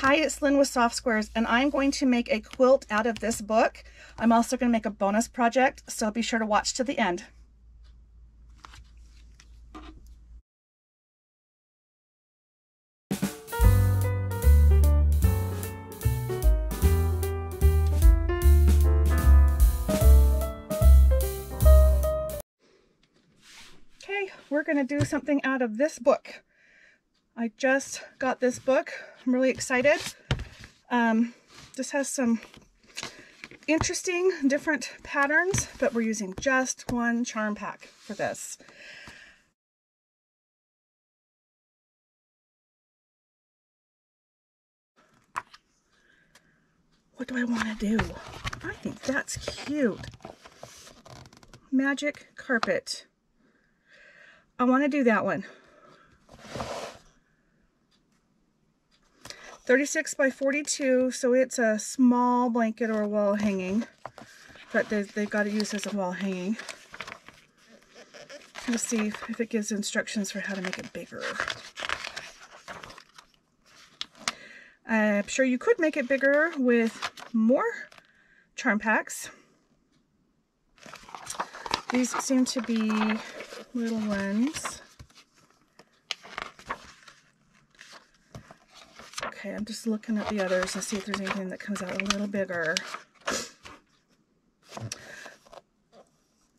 Hi, it's Lynn with Soft Squares, and I'm going to make a quilt out of this book. I'm also going to make a bonus project, so be sure to watch to the end. Okay, we're going to do something out of this book. I just got this book. I'm really excited. This has some interesting different patterns, but we're using just one charm pack for this. What do I want to do? I think that's cute. Magic carpet. I want to do that one. 36 by 42, so it's a small blanket or wall hanging, but they've got to use as a wall hanging. Let's see if it gives instructions for how to make it bigger. I'm sure you could make it bigger with more charm packs. These seem to be little ones. Okay, I'm just looking at the others and see if there's anything that comes out a little bigger.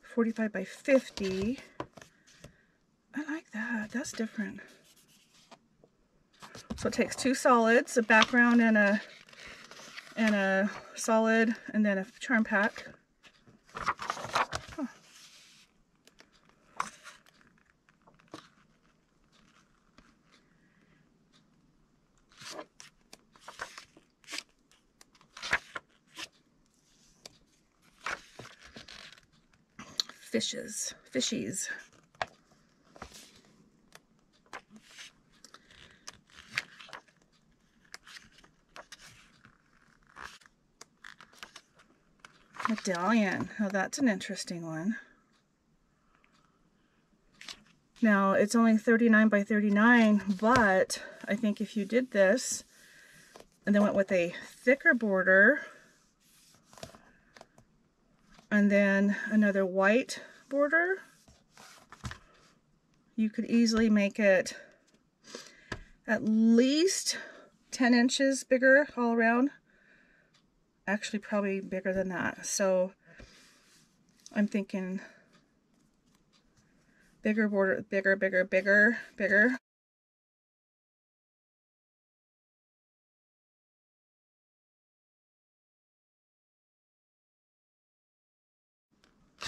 45 by 50. I like that. That's different. So it takes two solids, a background and a solid, and then a charm pack. Huh. Fishies. Medallion. Oh, that's an interesting one. Now, it's only 39 by 39, but I think if you did this and then went with a thicker border and then another white border, you could easily make it at least 10 inches bigger all around. Actually, probably bigger than that. So I'm thinking bigger border, bigger.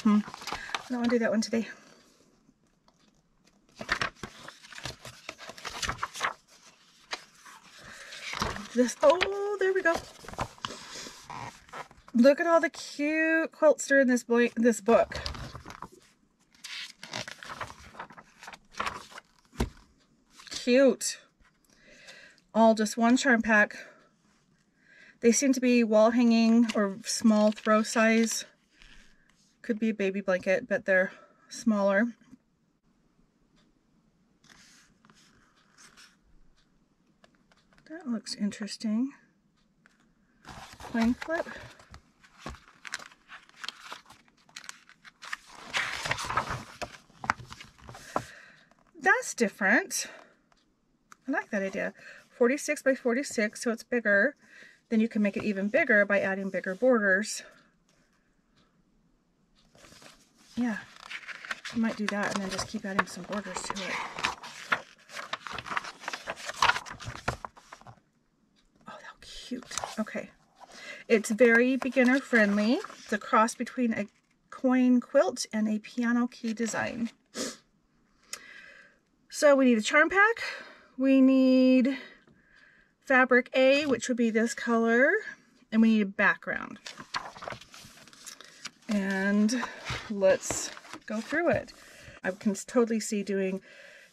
I don't want to do that one today. Oh, there we go. Look at all the cute quilts that are in this book. Cute. All just one charm pack. They seem to be wall hanging or small throw size. Could be a baby blanket, but they're smaller. That looks interesting. Coin flip. That's different. I like that idea. 46 by 46, so it's bigger. Then you can make it even bigger by adding bigger borders. Yeah, I might do that and then just keep adding some borders to it. Oh, how cute. Okay. It's very beginner friendly. It's a cross between a coin quilt and a piano key design. So we need a charm pack. We need fabric A, which would be this color, and we need a background. And let's go through it. I can totally see doing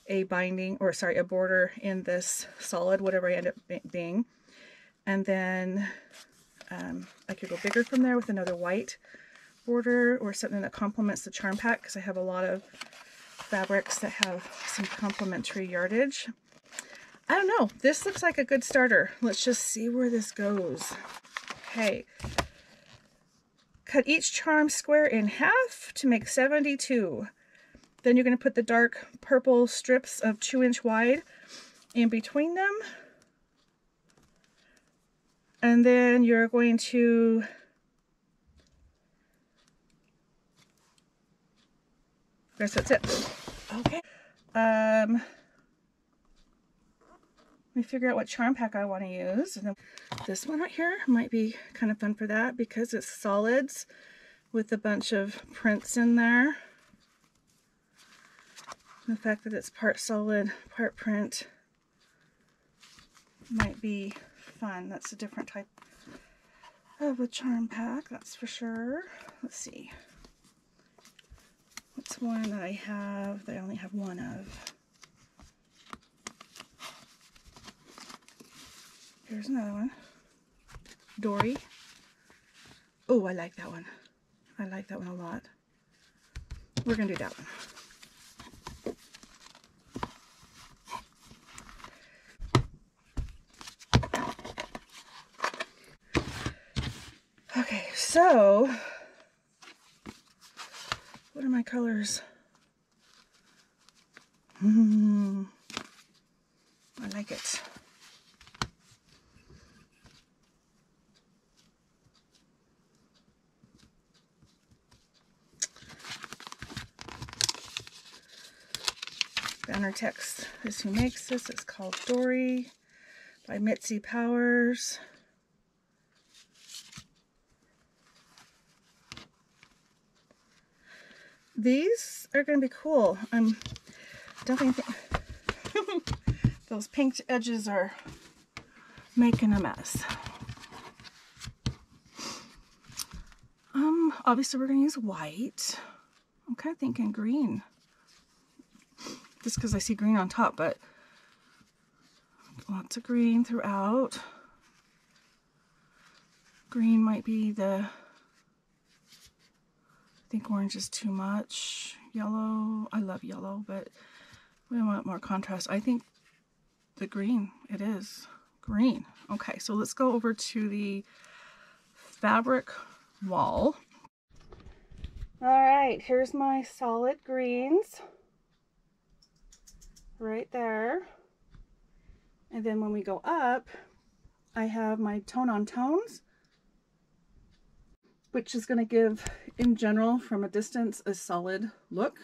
a binding, or sorry, a border in this solid, whatever I end up being. And then I could go bigger from there with another white border or something that complements the charm pack, because I have a lot of fabrics that have some complementary yardage. I don't know. This looks like a good starter. Let's just see where this goes. Okay. Cut each charm square in half to make 72. Then you're going to put the dark purple strips of 2-inch wide in between them. And then you're going to I guess that's it. Okay. Let me figure out what charm pack I want to use. And then this one right here might be kind of fun for that because it's solids with a bunch of prints in there. And the fact that it's part solid, part print might be fun. That's a different type of a charm pack, that's for sure. Let's see. What's one that I have that I only have one of? Here's another one. Dory. Oh, I like that one. I like that one a lot. We're going to do that one. Okay, so what are my colors? I like it. Banner text is who makes this. It's called Dory by Mitzi Powers. These are going to be cool. I'm definitely those pink edges are making a mess. Obviously we're going to use white. I'm kind of thinking green. Just because I see green on top, but lots of green throughout. Green might be I think orange is too much. Yellow, I love yellow, but we want more contrast. I think the green, it is green. Okay, so let's go over to the fabric wall. All right, here's my solid greens right there. And then when we go up, I have my tone on tones, which is going to give, in general, from a distance, a solid look.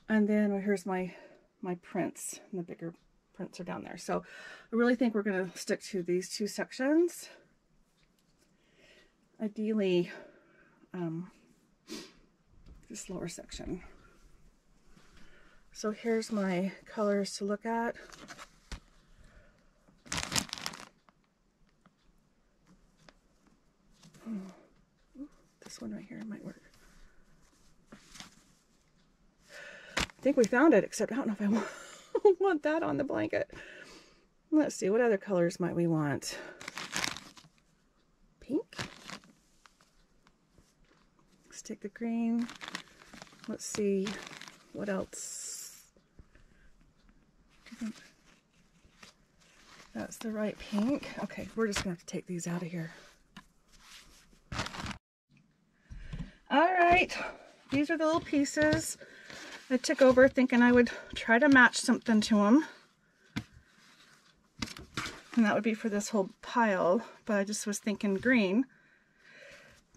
And then here's my prints, and the bigger prints are down there. So I really think we're going to stick to these two sections. Ideally, this lower section. So here's my colors to look at. This one right here might work. I think we found it, except I don't know if I want that on the blanket. Let's see, what other colors might we want? Pink. Let's take the green. Let's see, what else? I think that's the right pink. Okay, we're just gonna have to take these out of here. All right, these are the little pieces I took over thinking I would try to match something to them. And that would be for this whole pile, but I just was thinking green.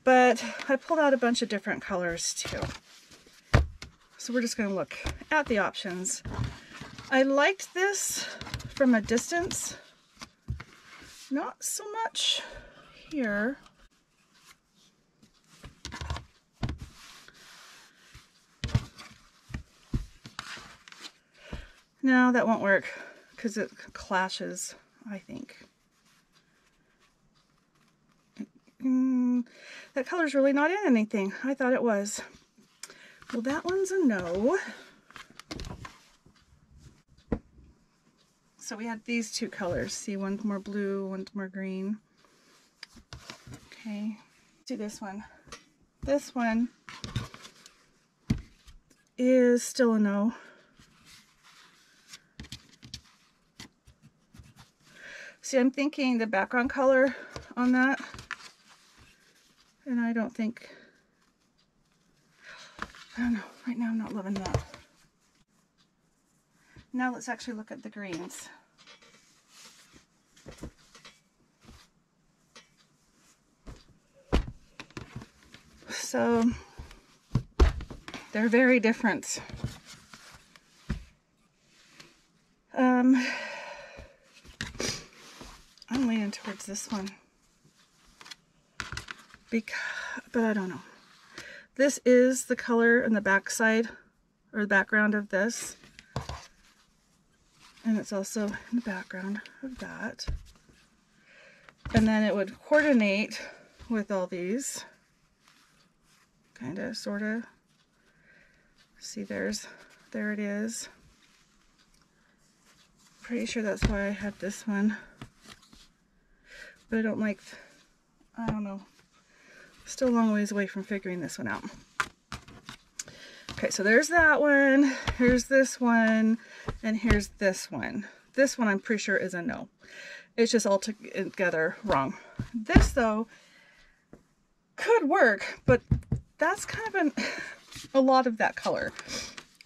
But I pulled out a bunch of different colors too. So we're just going to look at the options. I liked this from a distance. Not so much here. No, that won't work because it clashes, I think. That color's really not in anything. I thought it was. Well, that one's a no. So we had these two colors. See, one's more blue, one's more green. Okay, let's do this one. This one is still a no. See, I'm thinking the background color on that, and I don't know, right now I'm not loving that. Now let's actually look at the greens. So they're very different. I'm leaning towards this one, but I don't know. This is the color in the backside or the background of this, and it's also in the background of that. And then it would coordinate with all these, kind of, sort of. See, there it is. Pretty sure that's why I had this one. But I don't like, I don't know. Still a long ways away from figuring this one out. Okay, so there's that one. Here's this one. And here's this one. This one I'm pretty sure is a no. It's just all together wrong. This, though, could work, but that's kind of a lot of that color.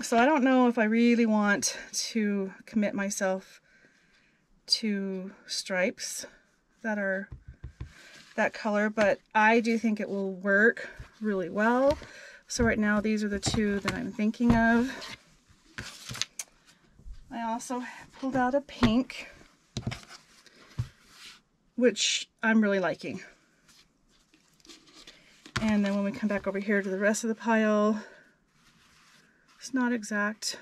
So I don't know if I really want to commit myself to stripes that are that color, but I do think it will work really well. So right now these are the two that I'm thinking of. I also pulled out a pink, which I'm really liking. And then when we come back over here to the rest of the pile, it's not exact.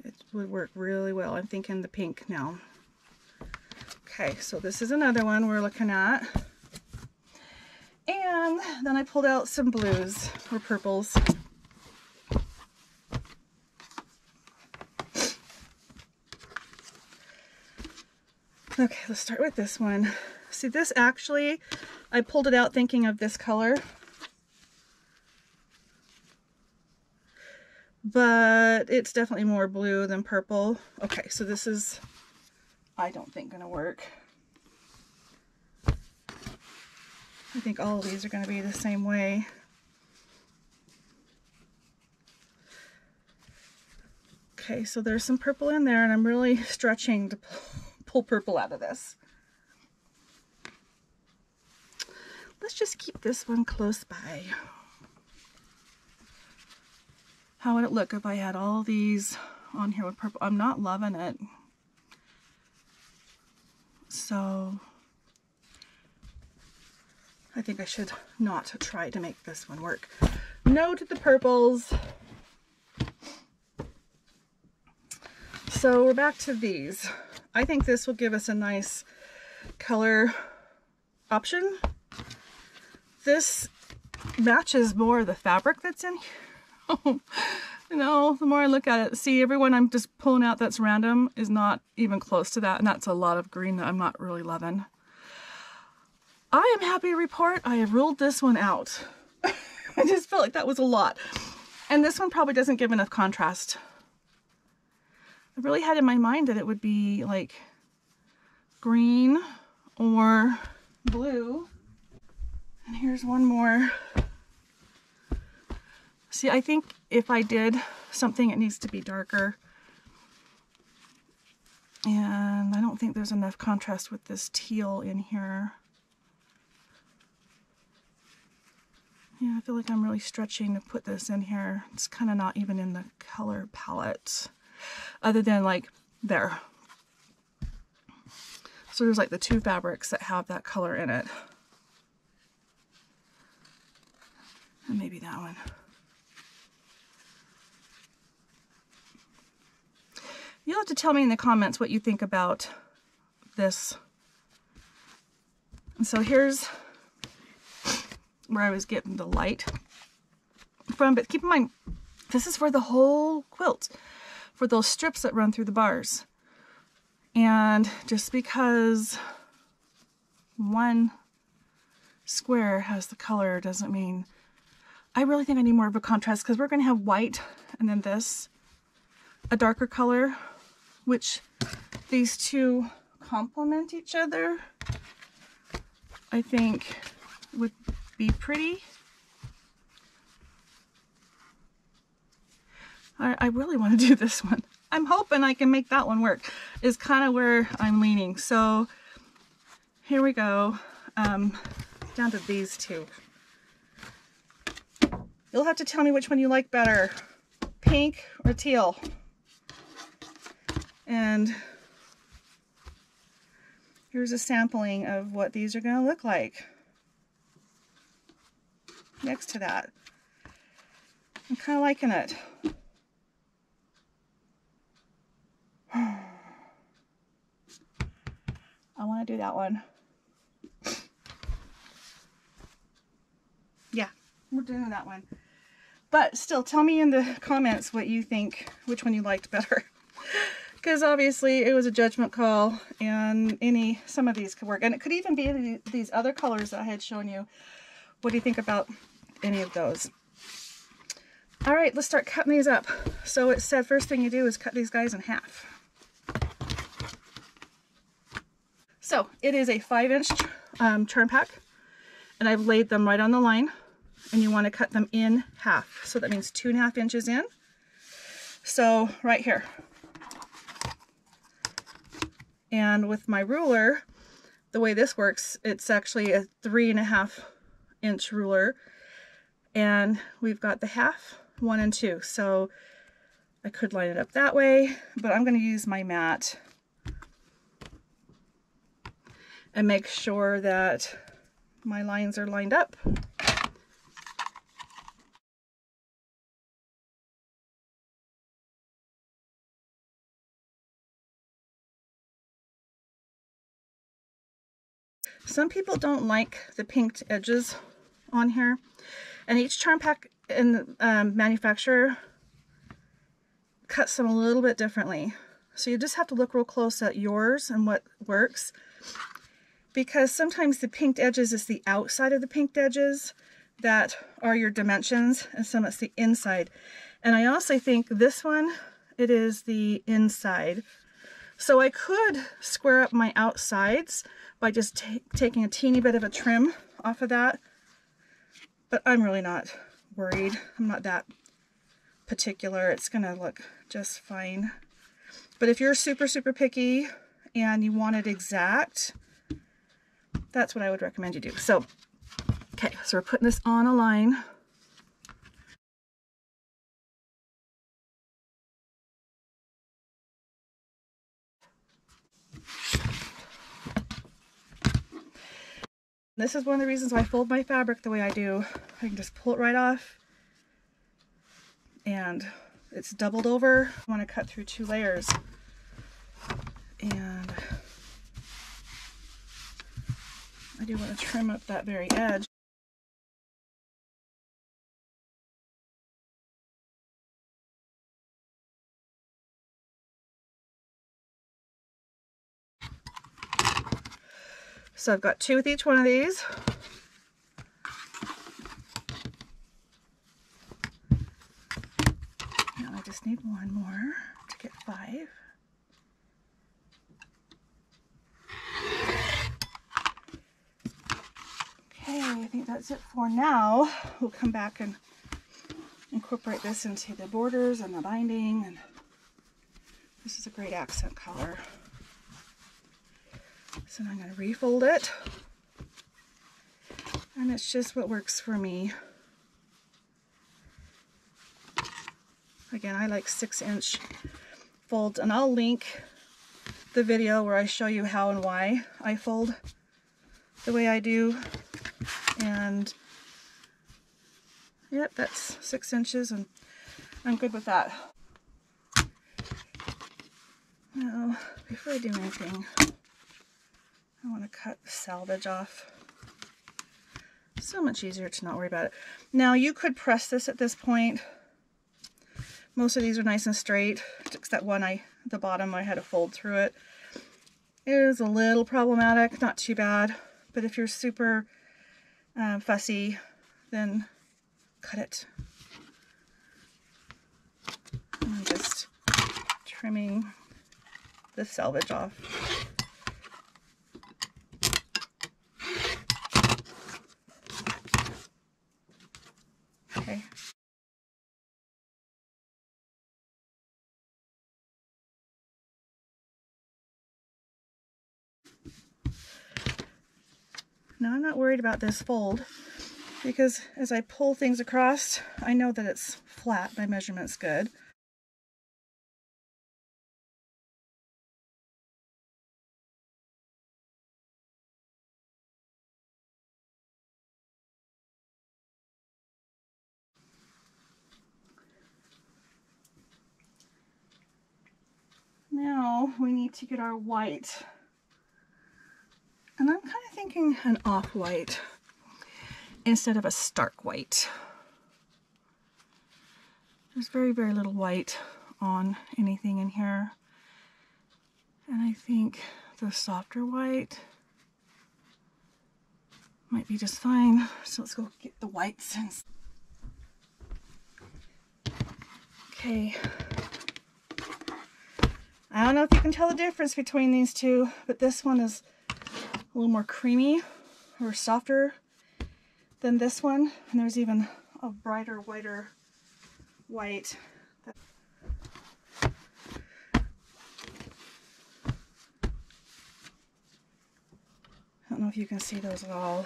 It would work really well. I'm thinking the pink now. Okay, so this is another one we're looking at. And then I pulled out some blues or purples. Okay, let's start with this one. See, this actually, I pulled it out thinking of this color. But it's definitely more blue than purple. Okay, so this is, I don't think, gonna work. I think all of these are gonna be the same way. Okay, so there's some purple in there, and I'm really stretching to pull purple out of this. Let's just keep this one close by. How would it look if I had all these on here with purple? I'm not loving it. So I think I should not try to make this one work. No to the purples. So we're back to these. I think this will give us a nice color option. This matches more the fabric that's in here. You know, the more I look at it, see, everyone I'm just pulling out that's random is not even close to that, and that's a lot of green that I'm not really loving. I am happy to report I have ruled this one out. I just felt like that was a lot. And this one probably doesn't give enough contrast. I really had in my mind that it would be like green or blue. And here's one more. See, I think if I did something, it needs to be darker. And I don't think there's enough contrast with this teal in here. Yeah, I feel like I'm really stretching to put this in here. It's kind of not even in the color palette, other than like there. So there's like the two fabrics that have that color in it. And maybe that one. You'll have to tell me in the comments what you think about this. And so here's where I was getting the light from, but keep in mind, this is for the whole quilt, for those strips that run through the bars. And just because one square has the color doesn't mean, I really think I need more of a contrast, because we're going to have white and then this, a darker color, which these two complement each other, I think would be pretty. I really want to do this one. I'm hoping I can make that one work, is kind of where I'm leaning. So here we go, down to these two. You'll have to tell me which one you like better, pink or teal. And here's a sampling of what these are going to look like next to that. I'm kind of liking it. I want to do that one. Yeah, we're doing that one. But still, tell me in the comments what you think, which one you liked better. Because obviously it was a judgment call, and some of these could work. And it could even be these other colors that I had shown you. What do you think about any of those? All right, let's start cutting these up. So it said first thing you do is cut these guys in half. So it is a 5-inch charm pack, and I've laid them right on the line, and you want to cut them in half. So that means 2.5 inches in. So right here. And with my ruler, the way this works, it's actually a 3.5-inch ruler, and we've got the half, 1 and 2. So I could line it up that way, but I'm going to use my mat and make sure that my lines are lined up. Some people don't like the pinked edges on here, and each charm pack and manufacturer cuts them a little bit differently. So you just have to look real close at yours and what works, because sometimes the pinked edges is the outside of the pinked edges that are your dimensions, and some it's the inside. And I also think this one, it is the inside. So I could square up my outsides by just taking a teeny bit of a trim off of that, but I'm really not worried. I'm not that particular. It's gonna look just fine. But if you're super, super picky and you want it exact, that's what I would recommend you do. So, okay, so we're putting this on a line. This is one of the reasons why I fold my fabric the way I do. I can just pull it right off, and it's doubled over. I want to cut through 2 layers, and I do want to trim up that very edge. So I've got 2 with each one of these. Now I just need 1 more to get 5. Okay, I think that's it for now. We'll come back and incorporate this into the borders and the binding, and this is a great accent color. So I'm going to refold it, and it's just what works for me. Again, I like 6-inch folds, and I'll link the video where I show you how and why I fold the way I do. And yep, that's 6 inches, and I'm good with that. Now, before I do anything, I want to cut the salvage off. So much easier to not worry about it. Now, you could press this at this point. Most of these are nice and straight, except one, the bottom, I had to fold through it. It is a little problematic, not too bad, but if you're super fussy, then cut it. I'm just trimming the selvage off. Okay. Now I'm not worried about this fold because as I pull things across, I know that it's flat. My measurement's good. Now we need to get our white. And I'm kind of thinking an off-white instead of a stark white. There's very, very little white on anything in here. And I think the softer white might be just fine. So let's go get the whites. Okay. I don't know if you can tell the difference between these two, but this one is a little more creamy or softer than this one. And there's even a brighter, whiter white. I don't know if you can see those at all.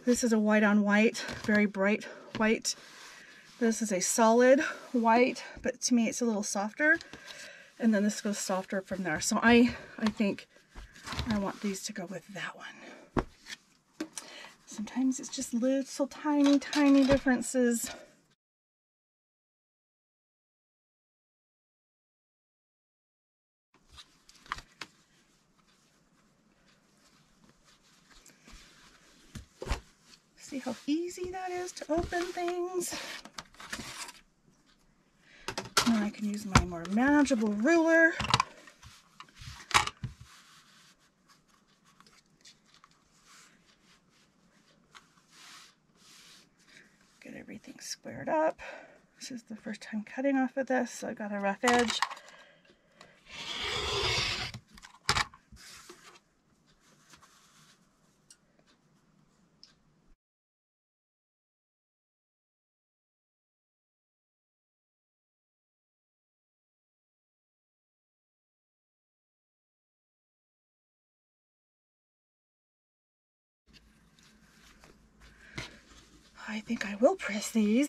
This is a white on white, very bright white. This is a solid white, but to me it's a little softer. And then this goes softer from there. So I think I want these to go with that one. Sometimes it's just little tiny, tiny differences. See how easy that is to open things? And I can use my more manageable ruler. Get everything squared up. This is the first time cutting off of this, so I got a rough edge. I think I will press these.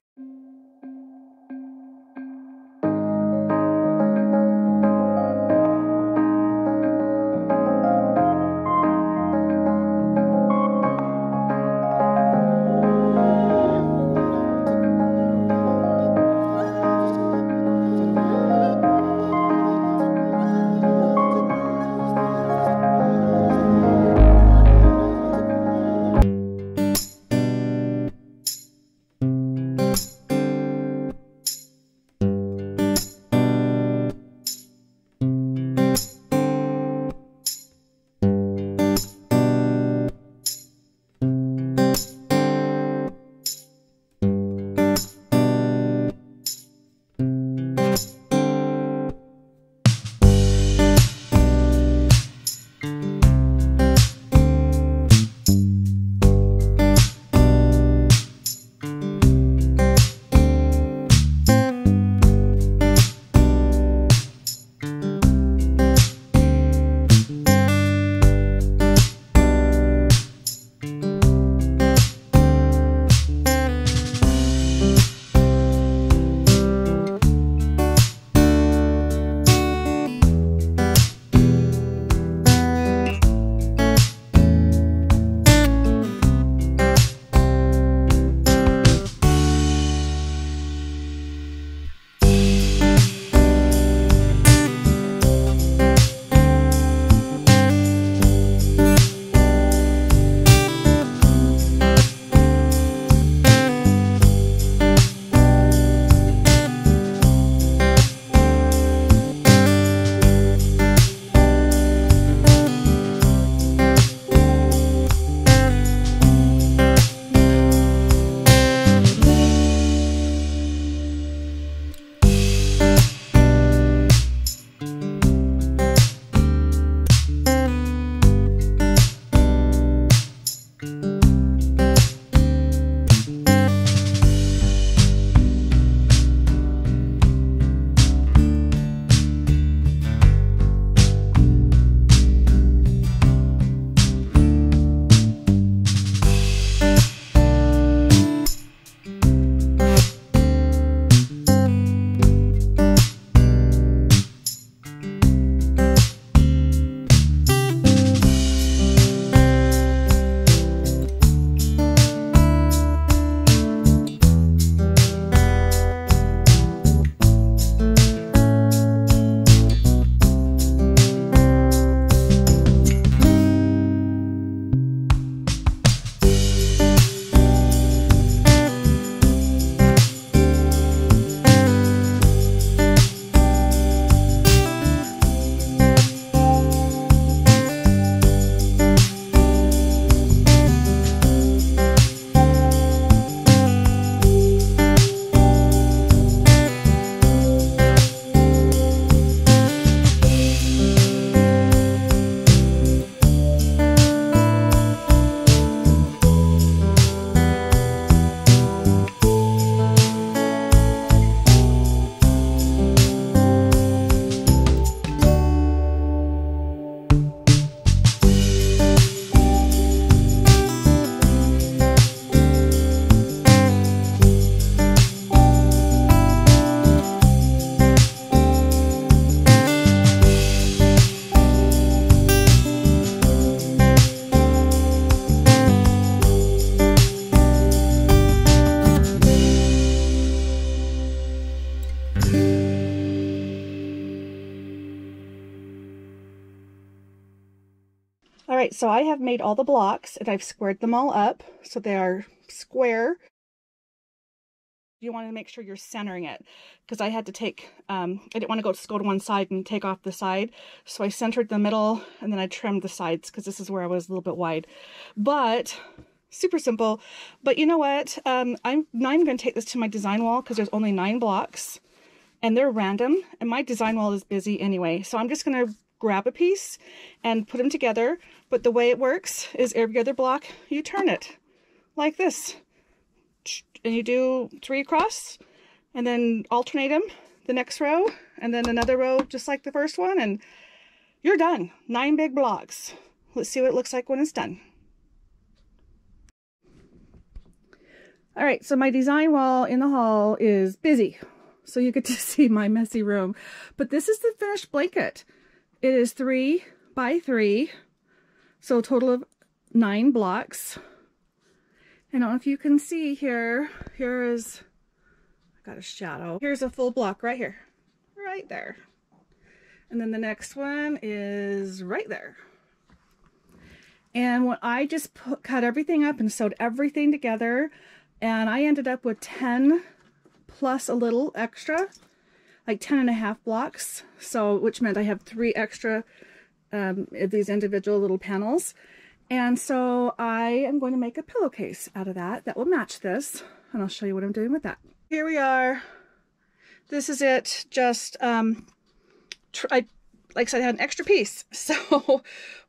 All right, so I have made all the blocks and I've squared them all up so they are square. You want to make sure you're centering it because I had to take, I didn't want to go to one side and take off the side. So I centered the middle and then I trimmed the sides because this is where I was a little bit wide. But super simple. But you know what? I'm going to take this to my design wall because there's only 9 blocks and they're random. And my design wall is busy anyway. So I'm just going to grab a piece and put them together. But the way it works is every other block, you turn it like this. And you do 3 across and then alternate them the next row and then another row just like the first one and you're done. 9 big blocks. Let's see what it looks like when it's done. All right, so my design wall in the hall is busy. So you get to see my messy room. But this is the finished blanket. It is 3 by 3. So a total of 9 blocks. I don't know if you can see here. Here is, I got a shadow. Here's a full block right here, right there. And then the next one is right there. And when I just cut everything up and sewed everything together, and I ended up with 10 plus a little extra, like 10.5 blocks. So, which meant I have 3 extra of these individual little panels. And so I am going to make a pillowcase out of that will match this, and I'll show you what I'm doing with that. Here we are. This is it. Just like I said, I had an extra piece. So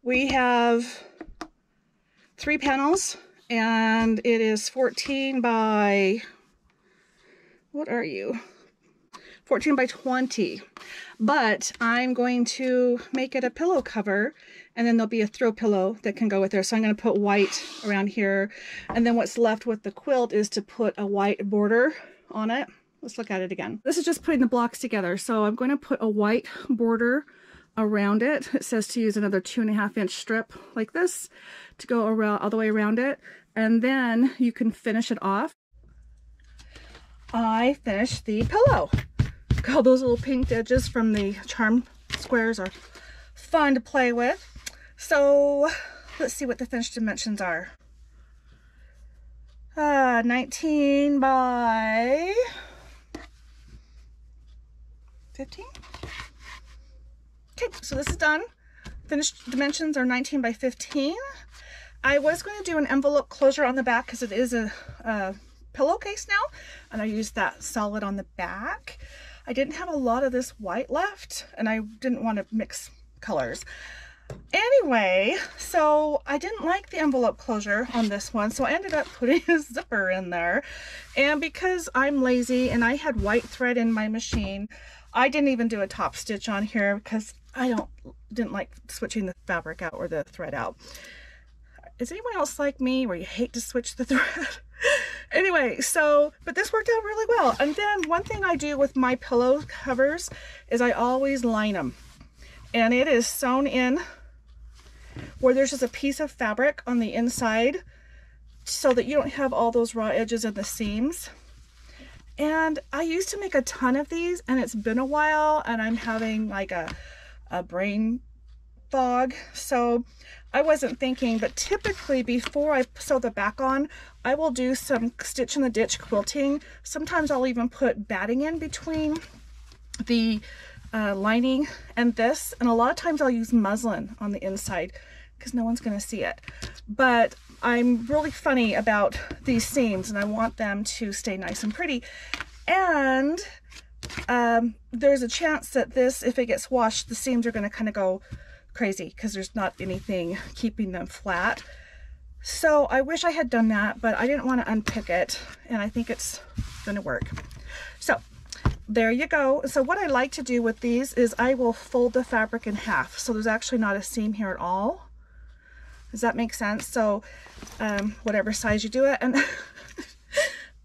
we have 3 panels and it is 14 by, what are you? 14 by 20. But I'm going to make it a pillow cover, and then there'll be a throw pillow that can go with there. So I'm going to put white around here, and then what's left with the quilt is to put a white border on it. Let's look at it again. This is just putting the blocks together. So I'm going to put a white border around it. It says to use another 2.5 inch strip like this to go around all the way around it, and then you can finish it off. I finished the pillow. All those little pink edges from the charm squares are fun to play with. So let's see what the finished dimensions are. 19 by 15. Okay, so this is done. Finished dimensions are 19 by 15. I was going to do an envelope closure on the back because it is a pillowcase now, and I used that solid on the back. I didn't have a lot of this white left, and I didn't want to mix colors. Anyway, so I didn't like the envelope closure on this one, so I ended up putting a zipper in there. And because I'm lazy and I had white thread in my machine, I didn't even do a top stitch on here because I didn't like switching the fabric out or the thread out. Is anyone else like me where you hate to switch the thread? Anyway, so, but this worked out really well. And then one thing I do with my pillow covers is I always line them. And it is sewn in where there's just a piece of fabric on the inside so that you don't have all those raw edges and the seams. And I used to make a ton of these, and it's been a while, and I'm having like a brain fog. So I wasn't thinking, but typically before I sew the back on, I will do some stitch in the ditch quilting. Sometimes I'll even put batting in between the lining and this, and a lot of times I'll use muslin on the inside because no one's going to see it. But I'm really funny about these seams, and I want them to stay nice and pretty. And there's a chance that this, if it gets washed, the seams are going to kind of go crazy because there's not anything keeping them flat. So I wish I had done that, but I didn't want to unpick it, and I think it's going to work. So there you go. So what I like to do with these is I will fold the fabric in half, so there's actually not a seam here at all. Does that make sense? So whatever size you do it. And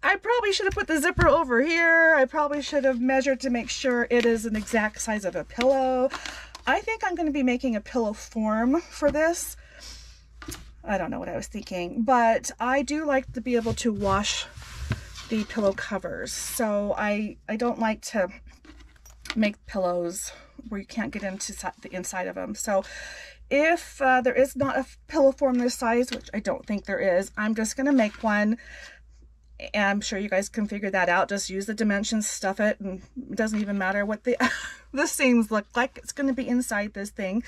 I probably should have put the zipper over here. I probably should have measured to make sure it is an exact size of a pillow. I think I'm going to be making a pillow form for this. I don't know what I was thinking, but I do like to be able to wash the pillow covers. So I don't like to make pillows where you can't get into the inside of them. So if there is not a pillow form this size, which I don't think there is, I'm just going to make one. And I'm sure you guys can figure that out. Just use the dimensions, stuff it, and it doesn't even matter what the the seams look like. It's going to be inside this thing.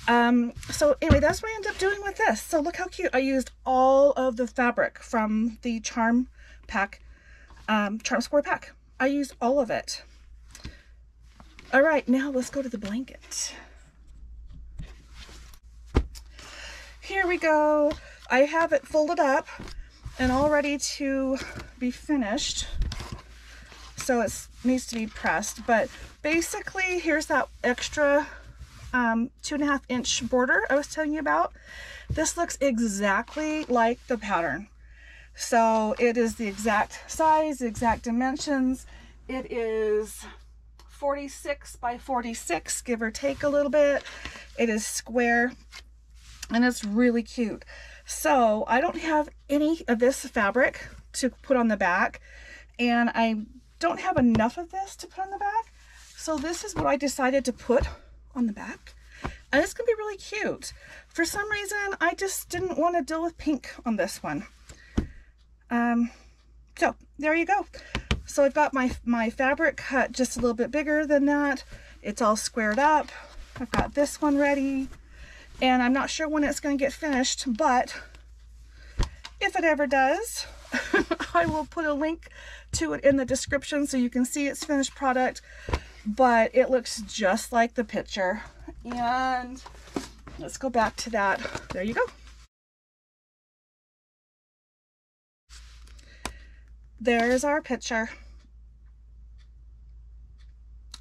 So anyway, that's what I ended up doing with this. So look how cute. I used all of the fabric from the Charm pack, Charm Square pack. I used all of it. All right, now let's go to the blanket. Here we go. I have it folded up and all ready to be finished. So it needs to be pressed, but basically here's that extra 2.5 inch border I was telling you about. This looks exactly like the pattern. So it is the exact size, the exact dimensions. It is 46 by 46, give or take a little bit. It is square and it's really cute. So I don't have any of this fabric to put on the back, and I don't have enough of this to put on the back. So this is what I decided to put on the back, and it's gonna be really cute. For some reason, I just didn't want to deal with pink on this one. So there you go. So I've got my fabric cut just a little bit bigger than that. It's all squared up. I've got this one ready. And I'm not sure when it's going to get finished, but if it ever does, I will put a link to it in the description so you can see its finished product. But it looks just like the picture. And let's go back to that. There you go. There's our picture.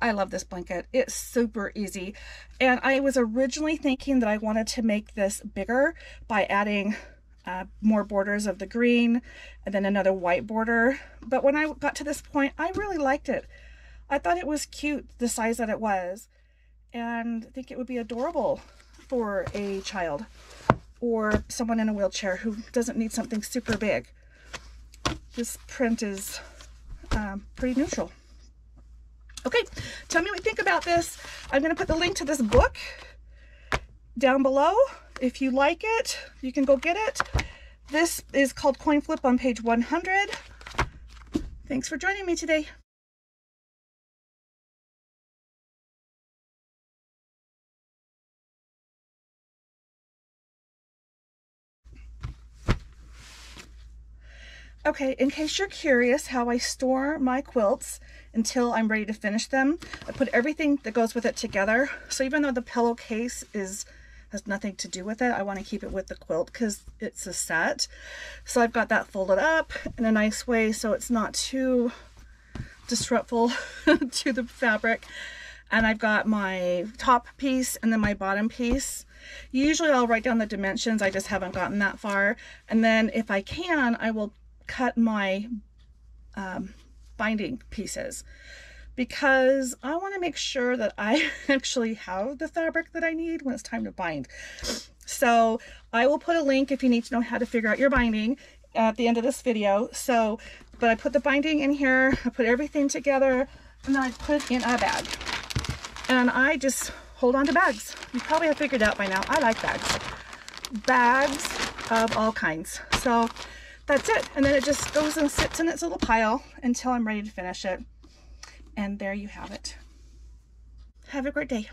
I love this blanket. It's super easy. And I was originally thinking that I wanted to make this bigger by adding more borders of the green and then another white border. But when I got to this point, I really liked it. I thought it was cute, the size that it was. And I think it would be adorable for a child or someone in a wheelchair who doesn't need something super big. This print is pretty neutral. Okay, tell me what you think about this. I'm going to put the link to this book down below. If you like it, you can go get it. This is called Coin Flip on page 100. Thanks for joining me today. Okay, in case you're curious how I store my quilts until I'm ready to finish them, I put everything that goes with it together. So even though the pillowcase has nothing to do with it, I want to keep it with the quilt because it's a set. So I've got that folded up in a nice way so it's not too disruptful to the fabric. And I've got my top piece and then my bottom piece. Usually I'll write down the dimensions, I just haven't gotten that far. And then if I can, I will cut my binding pieces because I want to make sure that I actually have the fabric that I need when it's time to bind. So I will put a link if you need to know how to figure out your binding at the end of this video. So, but I put the binding in here, I put everything together, and then I put it in a bag. And I just hold on to bags. You probably have figured out by now, I like bags. Bags of all kinds. So that's it. And then it just goes and sits in its little pile until I'm ready to finish it. And there you have it. Have a great day.